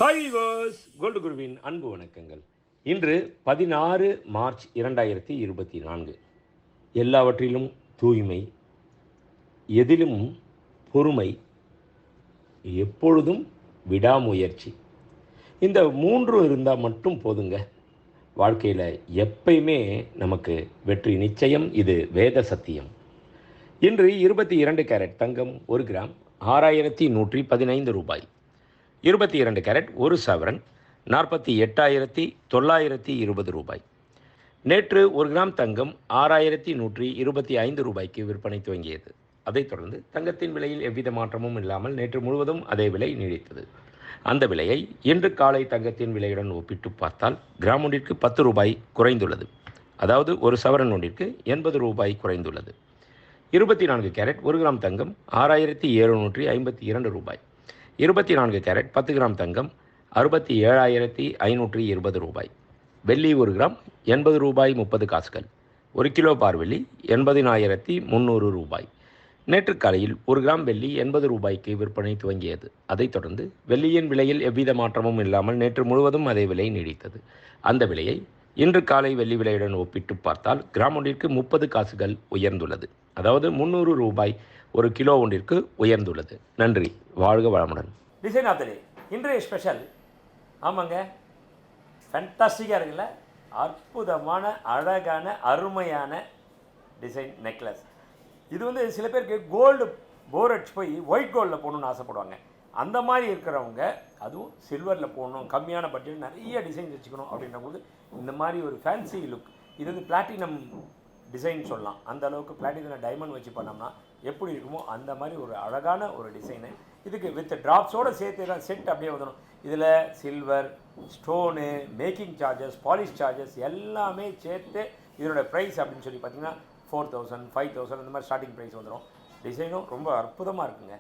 Hi viewers, gold குருவின் அன்பு வணக்கங்கள். இன்று 16 மார்ச் 2024. எல்லாவற்றிலும் தூய்மை, எதிலும் பொறுமை, எப்பொழுதும் விடாமுயற்சி. இந்த மூன்றும் இருந்தால் மட்டும் போதுங்க. வாழ்க்கையில் எப்பயுமே நமக்கு வெற்றி நிச்சயம். இது வேத சத்தியம். இன்று 22 கேரட் தங்கம் 1 கிராம் 6115 ரூபாய். 22 கேரட் 1 சவரன் 48,920 ரூபாய். நேற்று 1 கிராம் தங்கம் 6,125 ரூபாய்க்கு விற்பனை துவங்கியது. அதைத் தொடர்ந்து தங்கத்தின் விலையில் எவ்வித மாற்றமும் இல்லாமல் நேற்று முழுவதும் அதே விலை நீடித்தது. அந்த விலையை இன்று காலை தங்கத்தின் விலையுடன் ஒப்பிட்டு பார்த்தால் கிராம் ஒன்றிற்கு 10 ரூபாய் குறைந்துள்ளது. அதாவது ஒரு சவரன் ஒன்றிற்கு 80 ரூபாய் குறைந்துள்ளது. 24 கேரட் 1 கிராம் தங்கம் 6,752 ரூபாய். 24 கேரட் 10 கிராம் தங்கம் 67,520 ரூபாய். வெள்ளி 1 கிராம் 80 ரூபாய் 30 காசுகள். 1 கிலோ பார் வெள்ளி 80,300 ரூபாய். நேற்று காலையில் 1 கிராம் வெள்ளி 80 ரூபாய்க்கு விற்பனை துவங்கியது. அதைத் தொடர்ந்து வெள்ளியின் விலையில் எவ்வித மாற்றமும் இல்லாமல் நேற்று முழுவதும் அதே விலை நீடித்தது. அந்த விலையை இன்று காலை வெள்ளி விலையுடன் ஒப்பிட்டு பார்த்தால் கிராம் ஒன்றிற்கு 30 காசுகள் உயர்ந்துள்ளது. அதாவது 300 ரூபாய் ஒரு கிலோ ஒன்றிற்கு உயர்ந்துள்ளது. நன்றி, வாழ்க வளமுடன். டிசைன் ஆஃப் த டே இன்றைய ஸ்பெஷல். ஆமாங்க, ஃபேண்டாஸ்டிக்காக இருக்குல்ல, அற்புதமான அழகான அருமையான டிசைன் நெக்லஸ். இது வந்து சில பேருக்கு கோல்டு போர் அடிச்சு போய் ஒயிட் கோல்டில் போகணுன்னு ஆசைப்படுவாங்க. அந்த மாதிரி இருக்கிறவங்க, அதுவும் சில்வரில் போகணும், கம்மியான பட்ஜெட், நிறைய டிசைன்ஸ் வச்சுக்கணும் அப்படின்றபோது இந்த மாதிரி ஒரு ஃபேன்சி லுக். இது வந்து பிளாட்டினம் டிசைன் சொல்லலாம். அந்த அளவுக்கு பிளாட்டினம் டைமண்ட் வச்சு பண்ணோம்னா எப்படி இருக்குமோ அந்த மாதிரி ஒரு அழகான ஒரு டிசைனு. இதுக்கு வித் ட்ராப்ஸோடு சேர்த்து தான் செட் அப்படியே வந்துடும். இதில் silver, stone, making charges, polish charges எல்லாமே சேர்த்து இதனோட ப்ரைஸ் அப்படின்னு சொல்லி பார்த்தீங்கன்னா 4,000, 5,000 இந்த மாதிரி ஸ்டார்டிங் ப்ரைஸ் வந்துடும். டிசைனும் ரொம்ப அற்புதமாக இருக்குங்க.